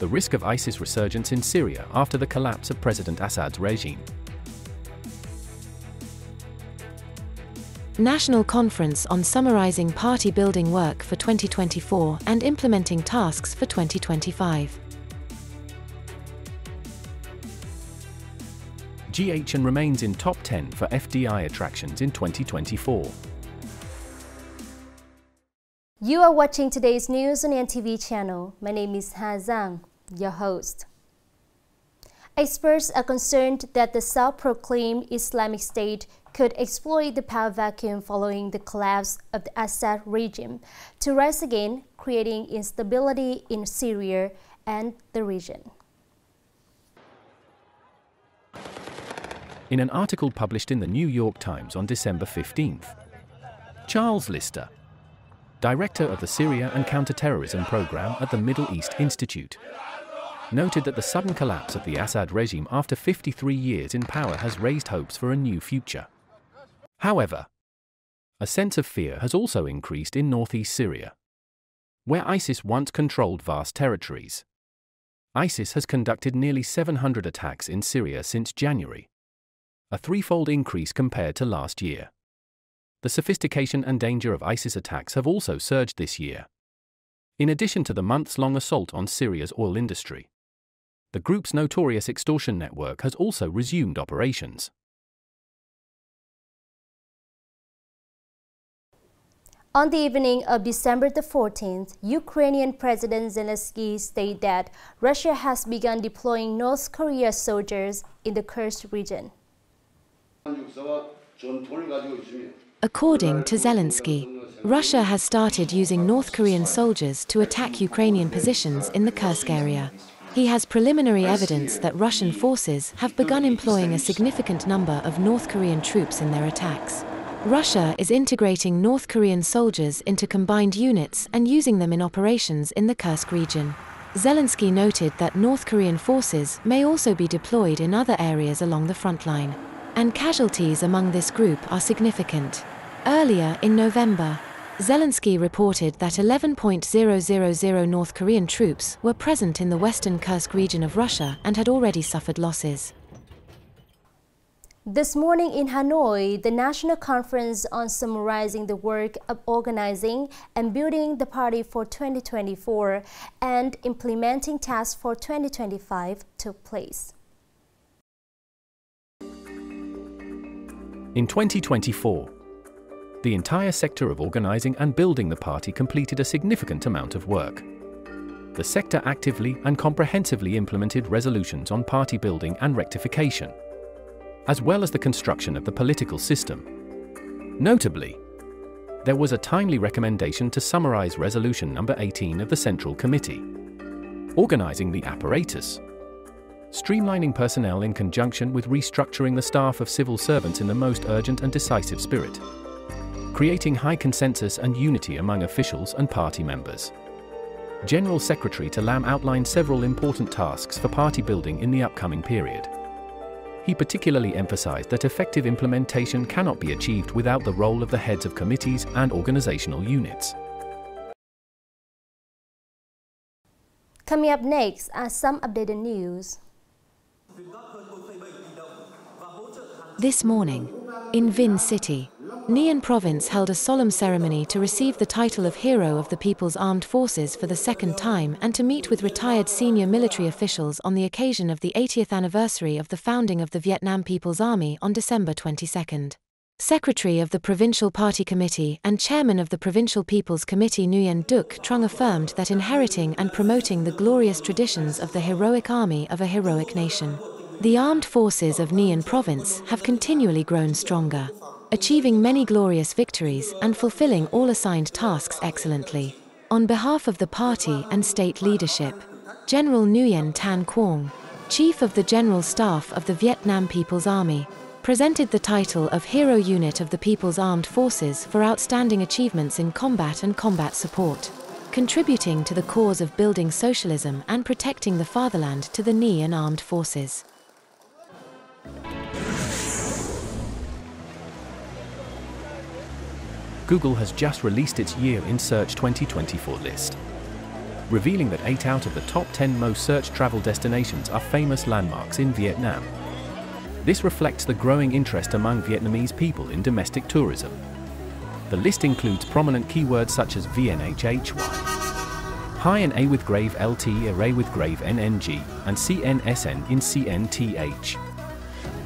the risk of ISIS resurgence in Syria after the collapse of President Assad's regime. National Conference on summarizing party building work for 2024 and implementing tasks for 2025. GHN remains in top 10 for FDI attractions in 2024. You are watching today's news on NTV channel. My name is Ha Zhang, your host. Experts are concerned that the self-proclaimed Islamic State could exploit the power vacuum following the collapse of the Assad regime to rise again, creating instability in Syria and the region. In an article published in the New York Times on December 15th, Charles Lister, director of the Syria and Counterterrorism Program at the Middle East Institute, noted that the sudden collapse of the Assad regime after 53 years in power has raised hopes for a new future. However, a sense of fear has also increased in northeast Syria, where ISIS once controlled vast territories. ISIS has conducted nearly 700 attacks in Syria since January, a threefold increase compared to last year. The sophistication and danger of ISIS attacks have also surged this year. In addition to the months-long assault on Syria's oil industry, the group's notorious extortion network has also resumed operations. On the evening of December the 14th, Ukrainian President Zelensky stated that Russia has begun deploying North Korea's soldiers in the Kursk region. According to Zelensky, Russia has started using North Korean soldiers to attack Ukrainian positions in the Kursk area. He has preliminary evidence that Russian forces have begun employing a significant number of North Korean troops in their attacks. Russia is integrating North Korean soldiers into combined units and using them in operations in the Kursk region. Zelensky noted that North Korean forces may also be deployed in other areas along the front line, and casualties among this group are significant. Earlier in November, Zelensky reported that 11,000 North Korean troops were present in the western Kursk region of Russia and had already suffered losses. This morning in Hanoi, the National Conference on summarizing the work of organizing and building the party for 2024 and implementing tasks for 2025 took place. In 2024, the entire sector of organizing and building the party completed a significant amount of work. The sector actively and comprehensively implemented resolutions on party building and rectification, as well as the construction of the political system. Notably, there was a timely recommendation to summarize Resolution number 18 of the Central Committee, organizing the apparatus, streamlining personnel in conjunction with restructuring the staff of civil servants in the most urgent and decisive spirit, creating high consensus and unity among officials and party members. General Secretary Talam outlined several important tasks for party building in the upcoming period. He particularly emphasized that effective implementation cannot be achieved without the role of the heads of committees and organizational units. Coming up next are some updated news. This morning, in Vinh City, Nghệ An province held a solemn ceremony to receive the title of Hero of the People's Armed Forces for the second time and to meet with retired senior military officials on the occasion of the 80th anniversary of the founding of the Vietnam People's Army on December 22. Secretary of the Provincial Party Committee and Chairman of the Provincial People's Committee Nguyen Duc Trung affirmed that inheriting and promoting the glorious traditions of the heroic army of a heroic nation, the armed forces of Nghệ An province have continually grown stronger, achieving many glorious victories and fulfilling all assigned tasks excellently. On behalf of the party and state leadership, General Nguyen Tan Quang, Chief of the General Staff of the Vietnam People's Army, presented the title of Hero Unit of the People's Armed Forces for outstanding achievements in combat and combat support, contributing to the cause of building socialism and protecting the fatherland to the Nghệ An Armed Forces. Google has just released its Year in Search 2024 list. revealing that 8 out of the top 10 most searched travel destinations are famous landmarks in Vietnam. This reflects the growing interest among Vietnamese people in domestic tourism. The list includes prominent keywords such as VNHHY, high in A with grave LT, array with grave NNG, and CNSN in CNTH.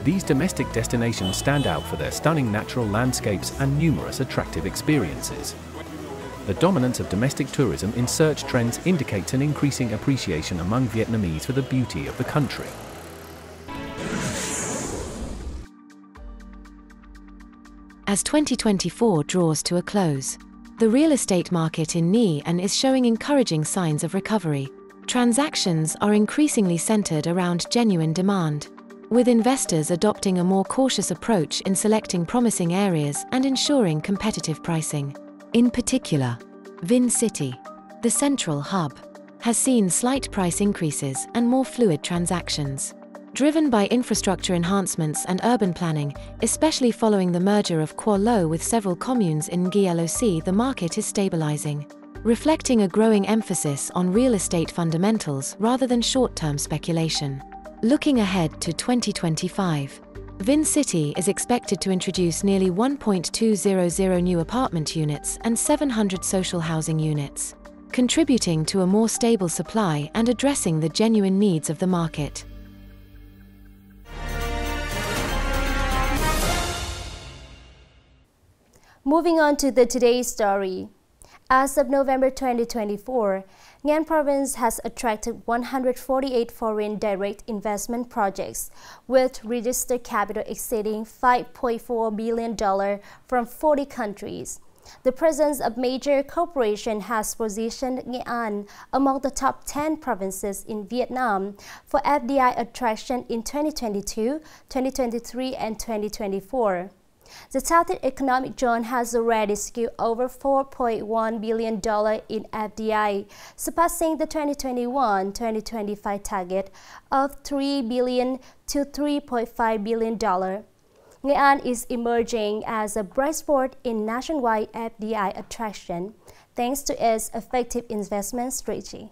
These domestic destinations stand out for their stunning natural landscapes and numerous attractive experiences. The dominance of domestic tourism in search trends indicates an increasing appreciation among Vietnamese for the beauty of the country. As 2024 draws to a close, the real estate market in Nghệ An is showing encouraging signs of recovery. Transactions are increasingly centered around genuine demand, with investors adopting a more cautious approach in selecting promising areas and ensuring competitive pricing. In particular, Vinh City, the central hub, has seen slight price increases and more fluid transactions, driven by infrastructure enhancements and urban planning, especially following the merger of Qua Lo with several communes in Nguy Loc. The market is stabilizing, reflecting a growing emphasis on real estate fundamentals rather than short-term speculation. Looking ahead to 2025, Vinh City is expected to introduce nearly 1.200 new apartment units and 700 social housing units, contributing to a more stable supply and addressing the genuine needs of the market. Moving on to today's story. As of November 2024, Nghệ An province has attracted 148 foreign direct investment projects, with registered capital exceeding $5.4 billion from 40 countries. The presence of major corporations has positioned Nghệ An among the top 10 provinces in Vietnam for FDI attraction in 2022, 2023, and 2024. The Southeast Economic Zone has already secured over $4.1 billion in FDI, surpassing the 2021-2025 target of $3 billion to $3.5 billion. Nghệ An is emerging as a bright spot in nationwide FDI attraction, thanks to its effective investment strategy.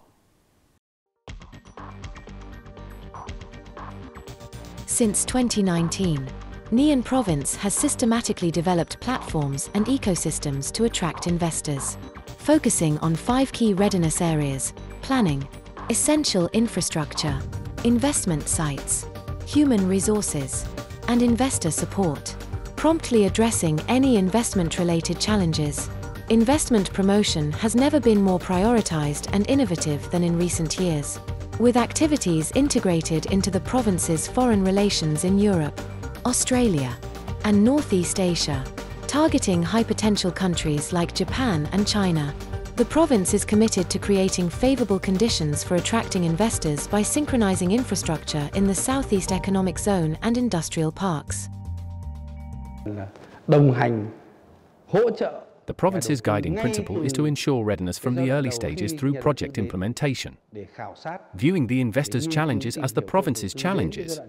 Since 2019, Nghệ An province has systematically developed platforms and ecosystems to attract investors, focusing on 5 key readiness areas: planning, essential infrastructure, investment sites, human resources, and investor support, promptly addressing any investment-related challenges. Investment promotion has never been more prioritized and innovative than in recent years, with activities integrated into the province's foreign relations in Europe, Australia, and Northeast Asia, targeting high-potential countries like Japan and China. The province is committed to creating favorable conditions for attracting investors by synchronizing infrastructure in the Southeast Economic Zone and industrial parks. The province's guiding principle is to ensure readiness from the early stages through project implementation, viewing the investors' challenges as the province's challenges.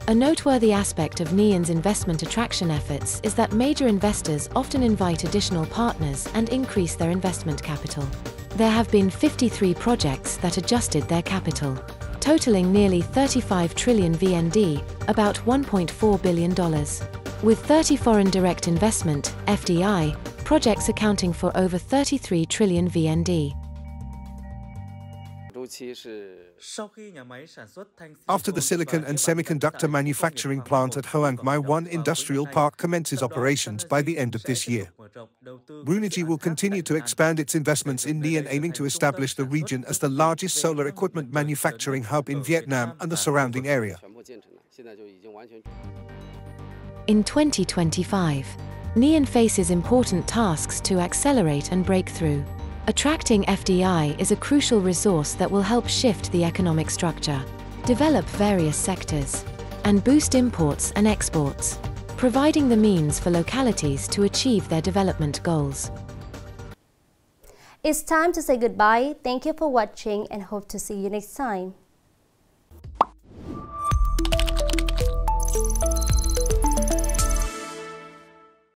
A noteworthy aspect of Nghệ An's investment attraction efforts is that major investors often invite additional partners and increase their investment capital. There have been 53 projects that adjusted their capital, totaling nearly 35 trillion VND, about $1.4 billion, with 30 foreign direct investment (FDI) projects accounting for over 33 trillion VND. After the silicon and semiconductor manufacturing plant at Hoang Mai 1 Industrial Park commences operations by the end of this year, Runagy will continue to expand its investments in Nghệ An, aiming to establish the region as the largest solar equipment manufacturing hub in Vietnam and the surrounding area. In 2025, Nghệ An faces important tasks to accelerate and break through. Attracting FDI is a crucial resource that will help shift the economic structure, develop various sectors, and boost imports and exports, providing the means for localities to achieve their development goals. It's time to say goodbye. Thank you for watching and hope to see you next time.